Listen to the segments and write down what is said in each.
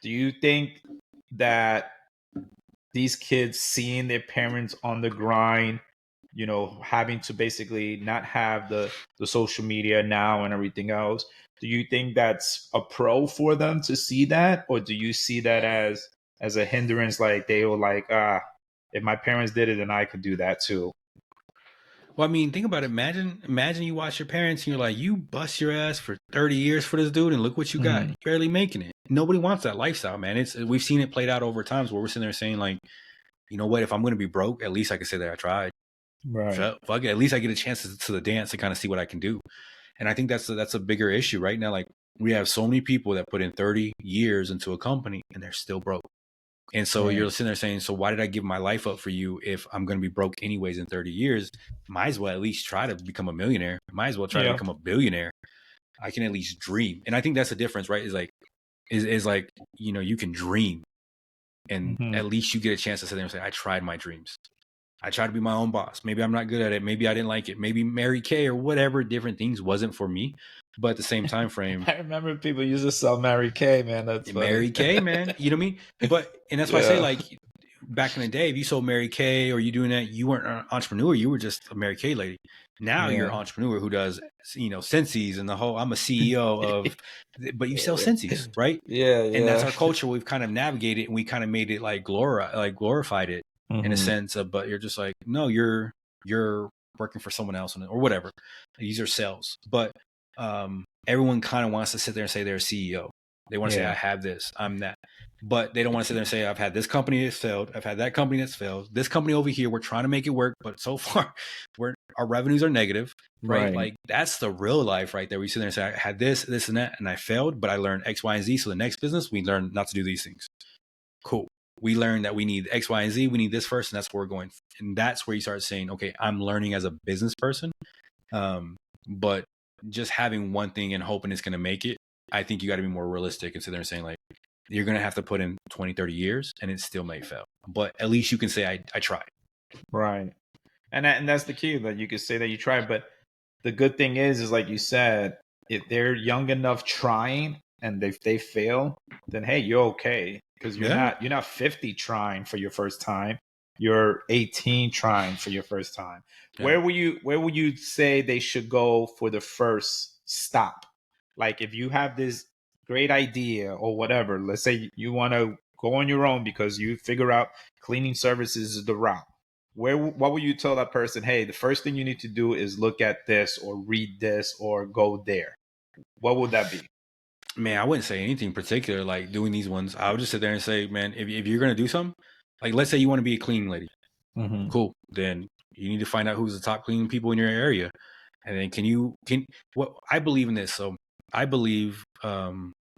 Do you think that these kids seeing their parents on the grind, having to basically not have the social media now and everything else, do you think that's a pro for them to see that, or do you see that as a hindrance? Like they were like, if my parents did it, then I could do that too. Well, I mean, think about it. Imagine you watch your parents and you're like, you bust your ass for 30 years for this dude, and look what you got. Mhm. You're barely making it. Nobody wants that lifestyle, man. We've seen it played out over times where we're sitting there saying like, you know what? If I'm going to be broke, at least I can say that I tried. Right. Fuck it. At least I get a chance to the dance to kind of see what I can do. And I think that's a bigger issue right now. Like we have so many people that put in 30 years into a company and they're still broke. And so Right. you're sitting there saying, so why did I give my life up for you if I'm going to be broke anyways in 30 years? Might as well at least try to become a millionaire. Might as well try to Yeah. become a billionaire. I can at least dream. And I think that's the difference, right? Is like, you can dream and Hmm. at least you get a chance to sit there and say, I tried my dreams. I tried to be my own boss. Maybe I'm not good at it. Maybe I didn't like it. Maybe Mary Kay or whatever different things wasn't for me. But at the same time frame, I remember people used to sell Mary Kay, man. That's funny. Mary Kay, man, you know what I mean? And that's why I say Yeah. like back in the day, if you sold Mary Kay or you doing that, you weren't an entrepreneur. You were just a Mary Kay lady. Now you're an Yeah. entrepreneur who does, Scentsies and the whole, I'm a CEO of, but you sell Scentsies, right? Yeah. And that's Yeah. our culture. We've kind of navigated and we kind of made it like glorified it in a Hmm. sense of, but you're just like, no, you're working for someone else or whatever. These are sales, but everyone kind of wants to sit there and say they're a CEO. They want to say, I Yeah. have this, I'm that. But they don't want to sit there and say, I've had this company that's failed. I've had that company that's failed. This company over here, we're trying to make it work. But so far, our revenues are negative, right? Right. Like that's the real life right there. We sit there and say, I had this, this, and that, and I failed, but I learned X, Y, and Z. So the next business, we learn not to do these things. Cool. We learned that we need X, Y, and Z. We need this first, and that's where we're going. And that's where you start saying, okay, I'm learning as a business person. But just having one thing and hoping it's going to make it, I think you got to be more realistic and sit there and saying like, you're going to have to put in 20, 30 years and it still may fail. But at least you can say, I tried. Right. And that's the key, that you could say that you tried. But the good thing is like you said, if they're young enough trying and if they fail, then hey, you're okay, because Yeah. you're not 50 trying for your first time. You're 18 trying for your first time. Yeah. Where would you say they should go for the first stop? Like if you have this great idea or whatever, let's say you want to go on your own because you figure out cleaning services is the route. What would you tell that person? Hey, the first thing you need to do is look at this or read this or go there. What would that be? Man, I wouldn't say anything particular like doing these ones. I would just sit there and say, man, if you're going to do something, like let's say you want to be a cleaning lady. Mm-hmm. Cool. Then you need to find out who's the top cleaning people in your area. And then can what I believe in this. So I believe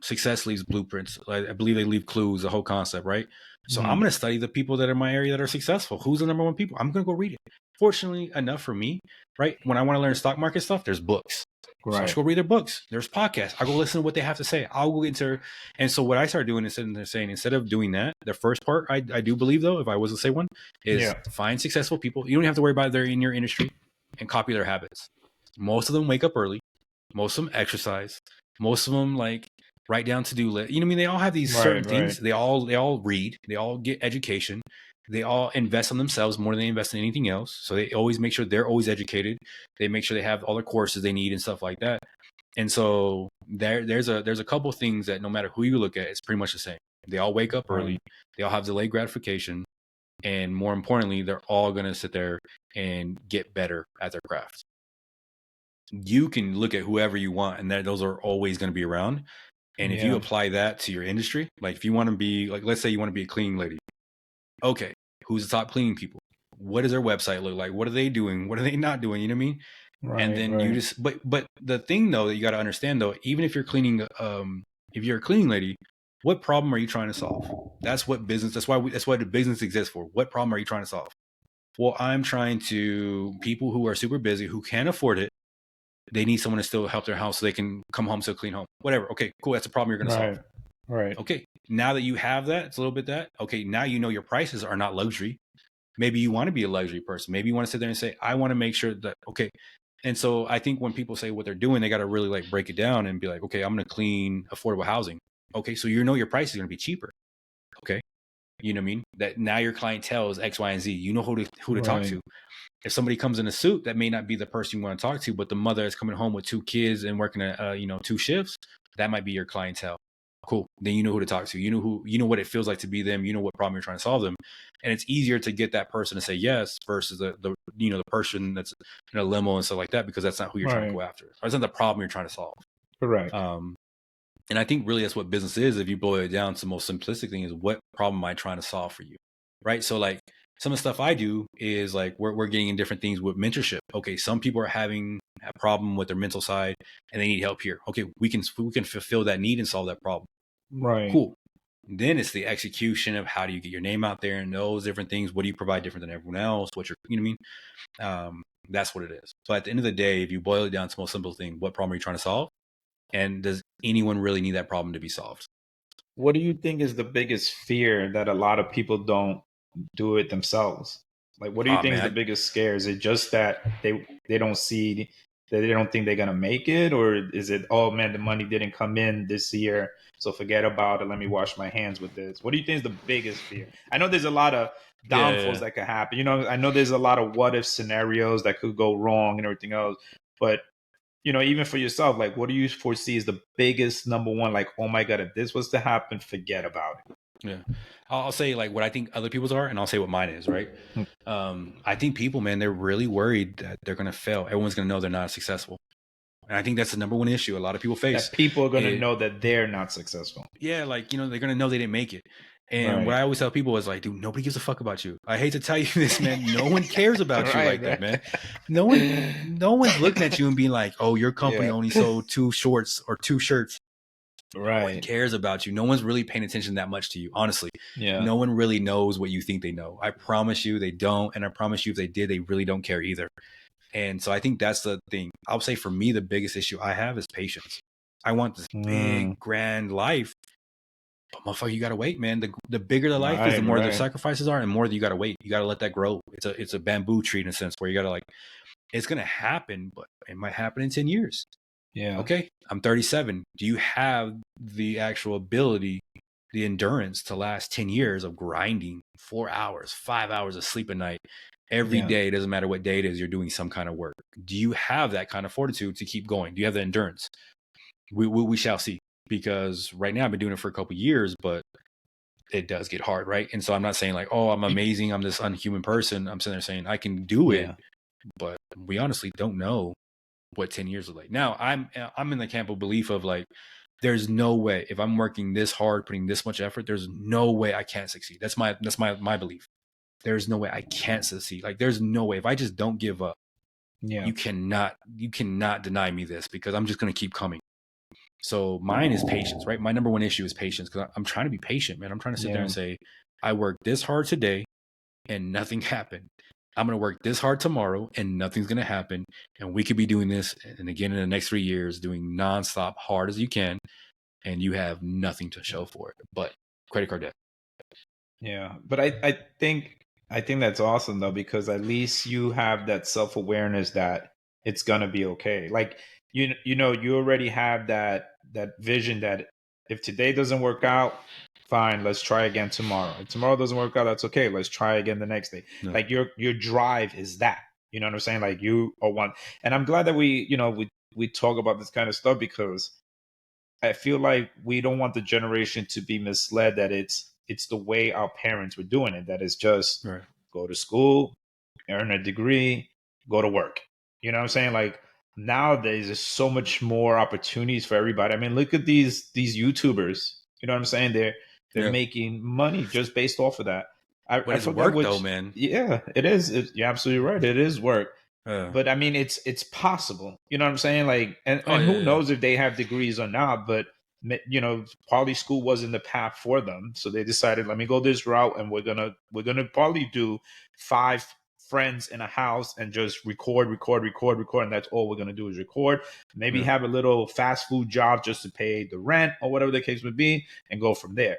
success leaves blueprints. I believe they leave clues, the whole concept, right? So I'm Mm-hmm. going to study the people that are in my area that are successful. Who's the number one people? I'm going to go read it. Fortunately enough for me, right? When I want to learn stock market stuff, there's books. So I just Right. go read their books. There's podcasts. I go listen to what they have to say. I'll go into, and so what I started doing is sitting there saying, instead of doing that, the first part I do believe though, if I was to say one, is Yeah. find successful people. You don't have to worry about they're in your industry and copy their habits. Most of them wake up early. Most of them exercise. Most of them like write down to-do list. You know what I mean? They all have these certain things. They all read. They all get education. They all invest in themselves more than they invest in anything else. So they always make sure they're always educated. They make sure they have all the courses they need and stuff like that. And so there's a couple things that no matter who you look at, it's pretty much the same. They all wake up early. They all have delayed gratification. And more importantly, they're all going to sit there and get better at their craft. You can look at whoever you want, and those are always going to be around. And if you apply that to your industry, like if you want to be like, let's say you want to be a cleaning lady. Okay, who's the top cleaning people? What does their website look like? What are they doing? What are they not doing? You know what I mean? And then you just, but the thing though that you got to understand though, even if you're cleaning, if you're a cleaning lady, what problem are you trying to solve? That's what business. That's why the business exists for. What problem are you trying to solve? Well, I'm trying to people who are super busy who can't afford it. They need someone to still help their house so they can come home to a clean home. Whatever. Okay, cool. That's a problem you're going to solve. Right. Okay. Now that you have that, it's a little bit that. Okay. Now you know your prices are not luxury. Maybe you want to be a luxury person. Maybe you want to sit there and say, I want to make sure that, okay. And so I think when people say what they're doing, they got to really like break it down and be like, okay, I'm going to clean affordable housing. Okay, so you know your price is going to be cheaper. Okay, you know what I mean? That now your clientele is X, Y, and Z. You know who to talk to. If somebody comes in a suit, that may not be the person you want to talk to, but the mother is coming home with 2 kids and working 2 shifts, that might be your clientele. Cool. Then you know who to talk to. You know what it feels like to be them. You know what problem you're trying to solve them, and it's easier to get that person to say yes versus the person that's in a limo and stuff like that, because that's not who you're trying to go after. Or that's not the problem you're trying to solve. Correct. And I think really that's what business is. If you boil it down to the most simplistic thing, is what problem am I trying to solve for you, right? So like some of the stuff I do is like we're getting in different things with mentorship. Okay, some people are having a problem with their mental side and they need help here. Okay, we can fulfill that need and solve that problem. Right. Cool. Then it's the execution of how do you get your name out there and those different things. What do you provide different than everyone else? What you know what I mean? That's what it is. But at the end of the day, if you boil it down to the most simple thing, what problem are you trying to solve? And does anyone really need that problem to be solved? What do you think is the biggest fear that a lot of people don't do it themselves? Like, what do you think is the biggest scare? Is it just that they don't see, that they don't think they're gonna make it, or is it, oh man, the money didn't come in this year, so forget about it. Let me wash my hands with this. What do you think is the biggest fear? I know there's a lot of downfalls that could happen. You know, I know there's a lot of what if scenarios that could go wrong and everything else, but you know, even for yourself, like, what do you foresee is the biggest number one? Like, oh my god, if this was to happen, forget about it. Yeah, I'll say like what I think other people's are, and I'll say what mine is. Right. I think people, man, they're really worried that they're gonna fail. Everyone's gonna know they're not successful, and I think that's the number one issue a lot of people face. That people are gonna know that they're not successful. Yeah, like they're gonna know they didn't make it. And what I always tell people is like, dude, nobody gives a fuck about you. I hate to tell you this, man. No one cares about you like that, man. No one's looking at you and being like, oh, your company only sold 2 shorts or 2 shirts. Right. No one cares about you. No one's really paying attention that much to you, honestly. Yeah. No one really knows what you think they know. I promise you they don't. And I promise you if they did, they really don't care either. And so I think that's the thing. I'll say for me, the biggest issue I have is patience. I want this big, grand life. But motherfucker, you gotta wait, man. The bigger the life is, the more the sacrifices are, and the more that you gotta wait. You gotta let that grow. It's a bamboo tree in a sense, where you gotta it's gonna happen, but it might happen in 10 years. Yeah. Okay. I'm 37. Do you have the actual ability, the endurance to last 10 years of grinding 4 hours, 5 hours of sleep a night every day? It doesn't matter what day it is, you're doing some kind of work. Do you have that kind of fortitude to keep going? Do you have the endurance? We shall see. Because right now I've been doing it for a couple of years, but it does get hard, right? And so I'm not saying like, oh, I'm amazing, I'm this unhuman person. I'm sitting there saying I can do it, but we honestly don't know what 10 years is like. Now I'm in the camp of belief of like, there's no way if I'm working this hard, putting this much effort, there's no way I can't succeed. That's my belief. There's no way I can't succeed. Like there's no way if I just don't give up. Yeah. You cannot deny me this, because I'm just going to keep coming. So mine is patience, right? My number one issue is patience, because I'm trying to be patient, man. I'm trying to sit there and say, I worked this hard today and nothing happened. I'm going to work this hard tomorrow and nothing's going to happen. And we could be doing this. And again, in the next 3 years, doing nonstop hard as you can. And you have nothing to show for it, but credit card debt. Yeah. But I think that's awesome though, because at least you have that self-awareness that it's going to be okay. Like, you know, you already have that vision that if today doesn't work out, fine, let's try again tomorrow. If tomorrow doesn't work out, that's okay. Let's try again the next day. No. Like your drive is that, you know what I'm saying? Like you are one. And I'm glad that we talk about this kind of stuff, because I feel like we don't want the generation to be misled that it's the way our parents were doing it, that it's just go to school, earn a degree, go to work. You know what I'm saying? Like, nowadays there's so much more opportunities for everybody. I mean, look at these YouTubers. You know what I'm saying? They're making money just based off of that. But it's work though, man. Yeah, it is. You're absolutely right. It is work. But I mean, it's possible. You know what I'm saying? Like, and who knows if they have degrees or not? But you know, probably school wasn't the path for them, so they decided, let me go this route, and we're gonna probably do 5 friends in a house and just record, and that's all we're going to do is record. Maybe have a little fast food job just to pay the rent or whatever the case would be, and go from there.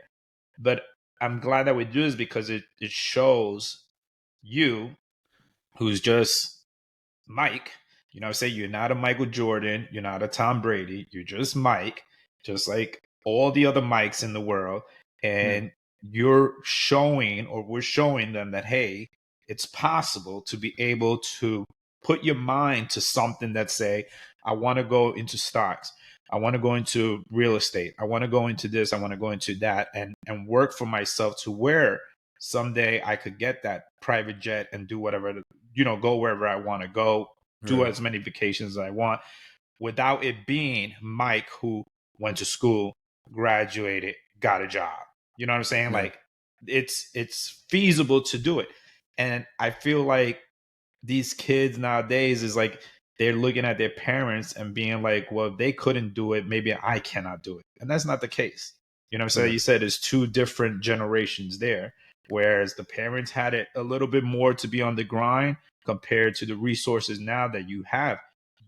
But I'm glad that we do this, because it shows you, who's just Mike, you know, say you're not a Michael Jordan, you're not a Tom Brady, you're just Mike, just like all the other mics in the world, and you're showing, or we're showing them that, hey, it's possible to be able to put your mind to something that say, I want to go into stocks, I want to go into real estate, I want to go into this, I want to go into that, and work for myself to where someday I could get that private jet and do whatever, go wherever I want to go, do as many vacations as I want, without it being Mike who went to school, graduated, got a job. You know what I'm saying? Like it's feasible to do it. And I feel like these kids nowadays is like they're looking at their parents and being like, well, if they couldn't do it, maybe I cannot do it. And that's not the case. You know what I'm saying? You said there's two different generations there, whereas the parents had it a little bit more to be on the grind compared to the resources now that you have.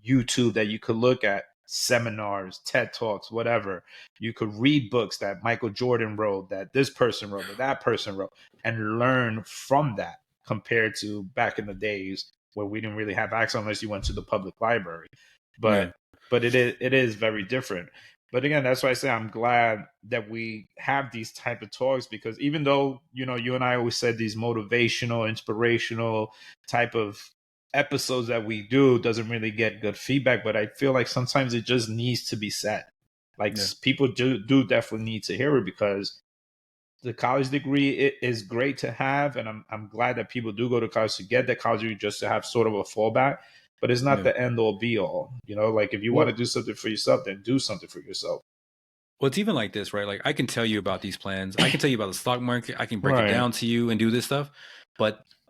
YouTube that you could look at, seminars, TED Talks, whatever. You could read books that Michael Jordan wrote, that this person wrote, that person wrote, and learn from that compared to back in the days where we didn't really have access unless you went to the public library. But it is very different. But again, that's why I say I'm glad that we have these type of talks, because even though, you and I always said these motivational, inspirational type of episodes that we do doesn't really get good feedback, but I feel like sometimes it just needs to be said. Like people do definitely need to hear it, because the college degree is great to have, and I'm glad that people do go to college to get that college degree just to have sort of a fallback, but it's not the end all be all. Like if you want to do something for yourself, then do something for yourself. Well, it's even like this, right? Like I can tell you about these plans. I can tell you about the stock market. I can break it down to you and do this stuff.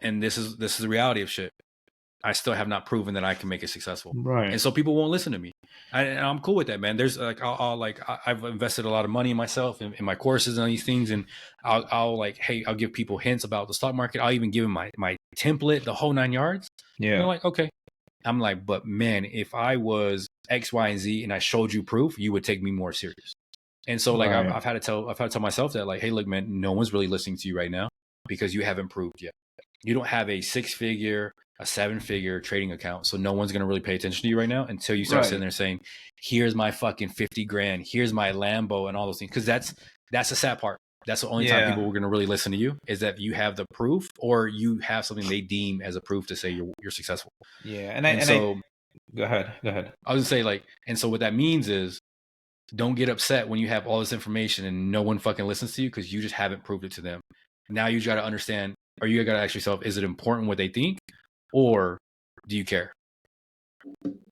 And this is the reality of shit. I still have not proven that I can make it successful. Right. And so people won't listen to me. And I'm cool with that, man. There's like, I've invested a lot of money in myself in my courses and these things. And I'll give people hints about the stock market. I'll even give them my template, the whole 9 yards. Yeah. And they're like, okay. I'm like, but man, if I was X, Y, and Z and I showed you proof, you would take me more serious. And so like, I've had to tell myself that, like, hey, look, man, no one's really listening to you right now because you haven't proved yet. You don't have a 6-figure, a 7-figure trading account. So no one's going to really pay attention to you right now until you start sitting there saying, here's my fucking 50 grand. Here's my Lambo and all those things. Cause that's the sad part. That's the only time people are going to really listen to you, is that you have the proof, or you have something they deem as a proof to say you're successful. Yeah. Go ahead. I was gonna say, like, and so what that means is, don't get upset when you have all this information and no one fucking listens to you, because you just haven't proved it to them. Now you got to understand, or you got to ask yourself, is it important what they think, or do you care?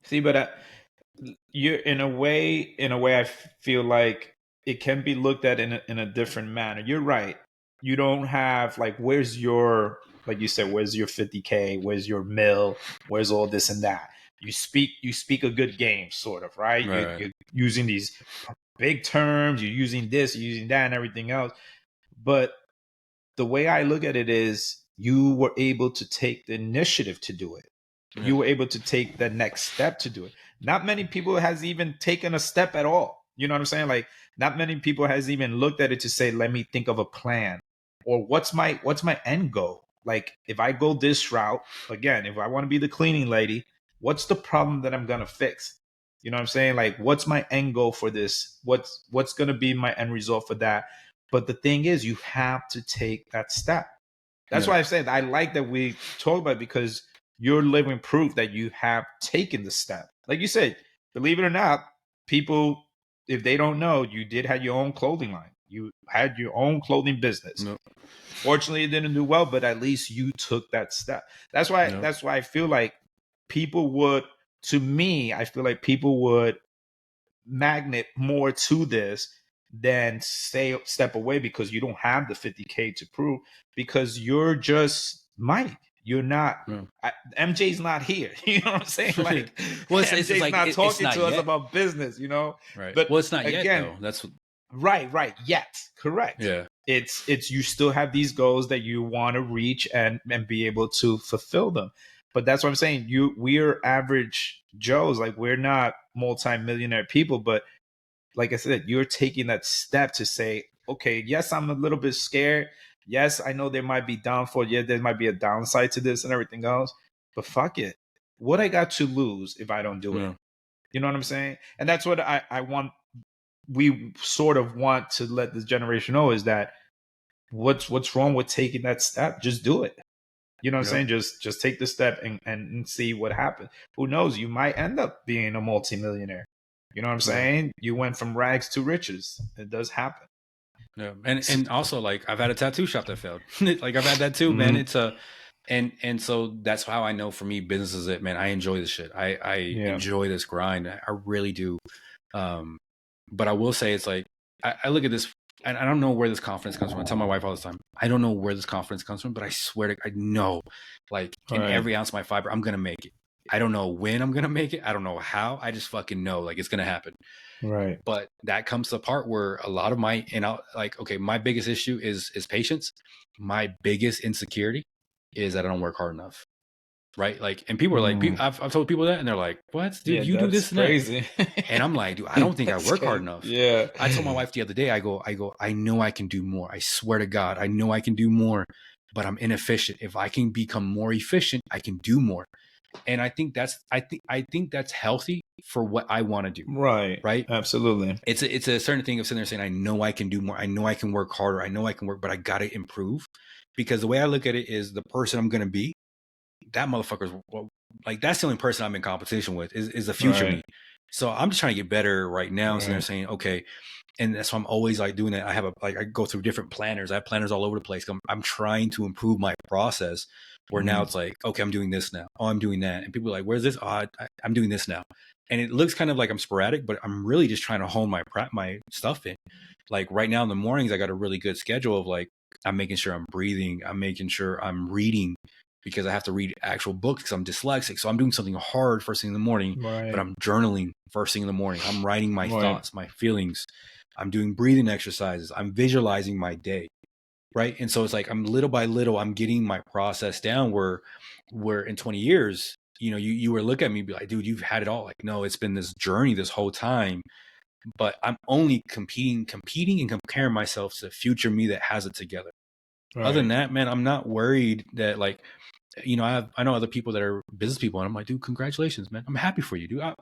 See, but you're in a way, I feel like it can be looked at in a different manner. You're right. You don't have like, where's your, like you said, where's your 50K? Where's your mill? Where's all this and that? You speak a good game, sort of, right? You're using these big terms. You're using this, you're using that, and everything else. But the way I look at it is, you were able to take the initiative to do it. You were able to take the next step to do it. Not many people has even taken a step at all. You know what I'm saying? Like, not many people has even looked at it to say, let me think of a plan, or what's my end goal? Like, if I go this route, again, if I want to be the cleaning lady, what's the problem that I'm going to fix? You know what I'm saying? Like, what's my end goal for this? What's going to be my end result for that? But the thing is, you have to take that step. That's why I said I like that we talk about it, because you're living proof that you have taken the step. Like you said, believe it or not, people, if they don't know, you did have your own clothing line. You had your own clothing business. Fortunately, it didn't do well, but at least you took that step. That's why I feel like people would, to me, I feel like people would magnet more to this than step away, because you don't have the 50K to prove, because you're just Mike. You're not. MJ's not here. You know what I'm saying? Like, well, MJ's like, not talking to us about business. Right. But it's not again, yet. Though. That's right. Yet, correct. Yeah. It's you still have these goals that you want to reach and be able to fulfill them. But that's what I'm saying. We're average Joes. Like, we're not multi-millionaire people, but like I said, you're taking that step to say, okay, yes, I'm a little bit scared. Yes, I know there might be downfall. Yeah, there might be a downside to this and everything else. But fuck it. What I got to lose if I don't do it? You know what I'm saying? And that's what I want we sort of want to let this generation know is that what's wrong with taking that step? Just do it. You know what I'm saying? Just take the step and see what happens. Who knows? You might end up being a multimillionaire. You know what I'm saying? You went from rags to riches. It does happen. Yeah, and also like I've had a tattoo shop that failed. Like I've had that too, man. It's a and so that's how I know for me business is it, man. I enjoy this shit. I enjoy this grind. I really do. But I will say it's like I look at this and I don't know where this confidence comes from. I tell my wife all the time, I don't know where this confidence comes from, but I swear to I know like in every ounce of my fiber, I'm gonna make it. I don't know when I'm gonna make it. I don't know how. I just fucking know like it's gonna happen. Right. But that comes to the part where a lot of my my biggest issue is patience. My biggest insecurity is that I don't work hard enough. Right. Like, and people are like, I've told people that and they're like, what, dude, you do this and crazy. And I'm like, dude, I don't think I work hard enough. Yeah. I told my wife the other day, I go, I know I can do more. I swear to God, I know I can do more, but I'm inefficient. If I can become more efficient, I can do more. And I think that's healthy for what I want to do. Right. Right. Absolutely. It's a certain thing of sitting there saying, I know I can do more. I know I can work harder. I know I can work, but I got to improve, because the way I look at it is the person I'm going to be, that motherfucker's like, that's the only person I'm in competition with is the future me. So I'm just trying to get better right now. So they're saying, okay. And that's why I'm always like doing that. I have I go through different planners. I have planners all over the place. I'm trying to improve my process where now it's like, okay, I'm doing this now. Oh, I'm doing that. And people are like, where's this? Oh, I'm doing this now. And it looks kind of like I'm sporadic, but I'm really just trying to hone my stuff in. Like right now in the mornings, I got a really good schedule of like, I'm making sure I'm breathing. I'm making sure I'm reading, because I have to read actual books because I'm dyslexic. So I'm doing something hard first thing in the morning, but I'm journaling first thing in the morning. I'm writing my thoughts, my feelings. I'm doing breathing exercises. I'm visualizing my day. Right. And so it's like, I'm little by little, I'm getting my process down where in 20 years, you know, you were looking at me and be like, dude, you've had it all. Like, no, it's been this journey this whole time, but I'm only competing and comparing myself to the future me that has it together. Other than that, man, I'm not worried that like, you know, I know other people that are business people, and I'm like, dude, congratulations, man. I'm happy for you, dude. I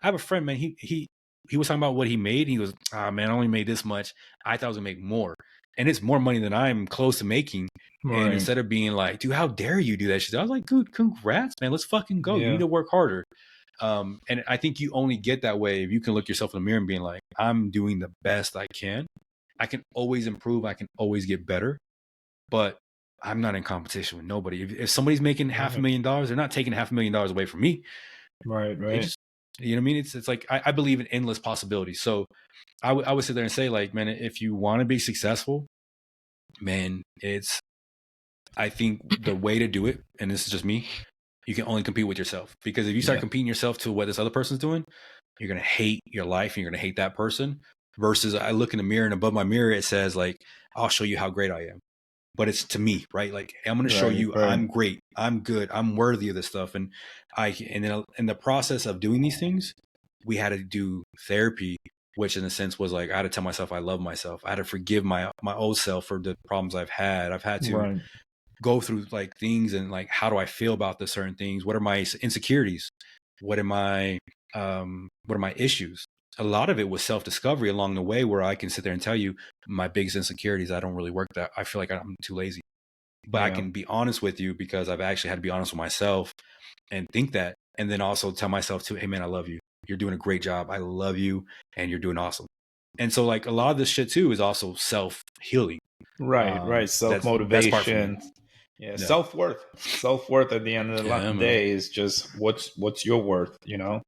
have a friend, man. He was talking about what he made. He was, man, I only made this much. I thought I was gonna make more, and it's more money than I'm close to making. And instead of being like, dude, how dare you do that shit? I was like, dude, congrats, man. Let's fucking go. You need to work harder. And I think you only get that way if you can look yourself in the mirror and being like, I'm doing the best I can. I can always improve. I can always get better, but I'm not in competition with nobody. If somebody's making $500,000, they're not taking $500,000 away from me. Right. Just, you know what I mean? It's like, I believe in endless possibilities. So I would sit there and say like, man, if you want to be successful, man, I think the way to do it, and this is just me, you can only compete with yourself. Because if you start competing yourself to what this other person's doing, you're going to hate your life and you're going to hate that person. Versus I look in the mirror, and above my mirror, it says like, I'll show you how great I am. But it's to me, right? Like, I'm going to show you I'm great, I'm good, I'm worthy of this stuff. And then in the process of doing these things, we had to do therapy, which in a sense was like, I had to tell myself I love myself. I had to forgive my old self for the problems I've had. I've had to go through like things and like, how do I feel about the certain things? What are my insecurities? What are my issues? A lot of it was self-discovery along the way, where I can sit there and tell you my biggest insecurities. I don't really work that. I feel like I'm too lazy, but I can be honest with you because I've actually had to be honest with myself and think that. And then also tell myself too, hey man, I love you. You're doing a great job. I love you and you're doing awesome. And so like a lot of this shit too is also self-healing. Right. Self-motivation. Self-worth at the end of the day is just what's your worth, you know?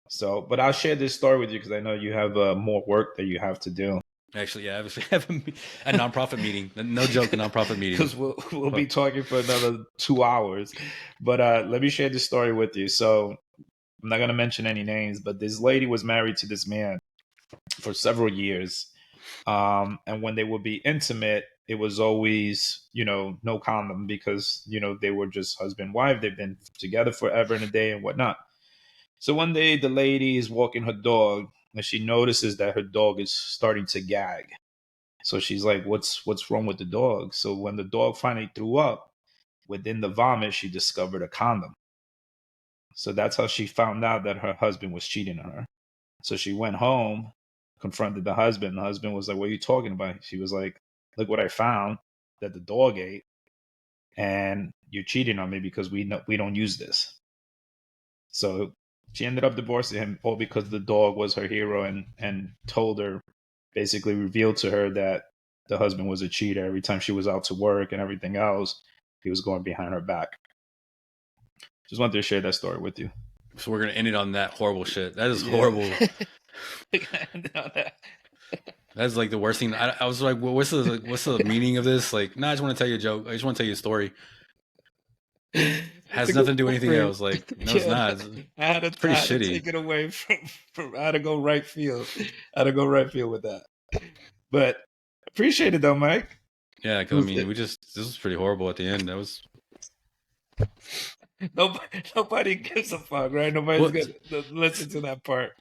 So, but I'll share this story with you because I know you have more work that you have to do. Actually, yeah, I have a nonprofit meeting. No joke, a nonprofit meeting. Because we'll be talking for another 2 hours. But let me share this story with you. So I'm not going to mention any names, but this lady was married to this man for several years. And when they would be intimate, it was always, you know, no condom because, you know, they were just husband and wife. They've been together forever and a day and whatnot. So one day the lady is walking her dog and she notices that her dog is starting to gag. So she's like, what's wrong with the dog? So when the dog finally threw up, within the vomit, she discovered a condom. So that's how she found out that her husband was cheating on her. So she went home confronted the husband. The husband was like, "What are you talking about?" She was like, "Look what I found that the dog ate, and you're cheating on me because we don't use this." So she ended up divorcing him all because the dog was her hero and told her, basically revealed to her that the husband was a cheater. Every time she was out to work and everything else, he was going behind her back. Just wanted to share that story with you. So we're gonna end it on that horrible shit. That is horrible. That's like the worst thing. I was like, well, what's the meaning of this? Like, nah, I just want to tell you a joke. I just want to tell you a story. Has nothing to do with anything else. Like, no, it's not. I had to pretty shitty. Take it away from. I had to go right field. I had to go right field with that. But appreciate it though, Mike. Yeah, because I mean, this was pretty horrible at the end. That was. Nobody gives a fuck, right? Nobody's gonna listen to that part.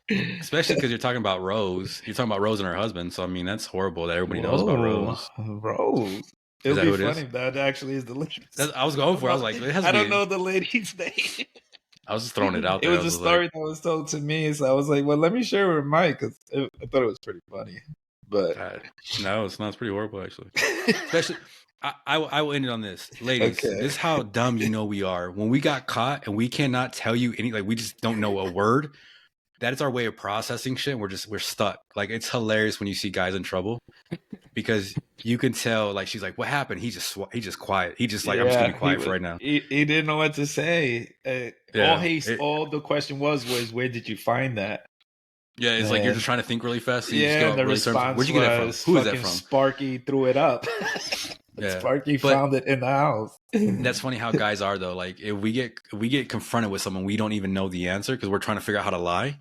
Especially because you're talking about Rose. You're talking about Rose and her husband. So I mean, that's horrible that everybody knows about Rose. Rose. It would be funny if that actually is delicious. I was going for. I was like, I don't know the lady's name. I was just throwing it out there. It was a story that was told to me, so I was like, "Well, let me share it with Mike," because I thought it was pretty funny. But no, it's not. It's pretty horrible, actually. Especially, I will end it on this, ladies. Okay. This is how dumb you know we are. When we got caught and we cannot tell you any, like we just don't know a word. That is our way of processing shit. We're stuck. Like it's hilarious when you see guys in trouble because you can tell. Like she's like, "What happened?" He just quiet. He just like, "I'm just gonna be quiet for right now." He didn't know what to say. All the question was, "Where did you find that?" Yeah, it's like you're just trying to think really fast. So the response where'd you get that from? Who is that from? Sparky threw it up. Yeah. Sparky found it in the house. That's funny how guys are though. Like if we get confronted with someone we don't even know the answer because we're trying to figure out how to lie.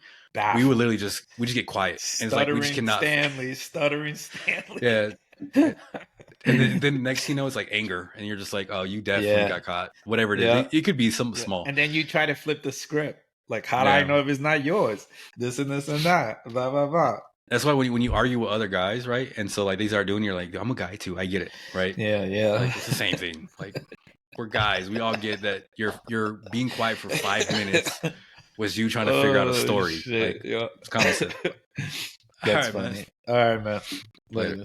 We would literally just get quiet. And it's like we just cannot. Stuttering Stanley. Yeah. And then next thing you know, it's like anger, and you're just like, "Oh, you definitely got caught." Whatever it is, it could be something small. And then you try to flip the script. Like, how do I know if it's not yours? This and this and that. Blah blah blah. That's why when you argue with other guys, right? And so like they start doing, you're like, I'm a guy too. I get it, right? Yeah. Like, it's the same thing. Like we're guys. We all get that. You're being quiet for 5 minutes was you trying to figure out a story. Shit. Like, it's common sense. That's funny. Man. All right, man. Later.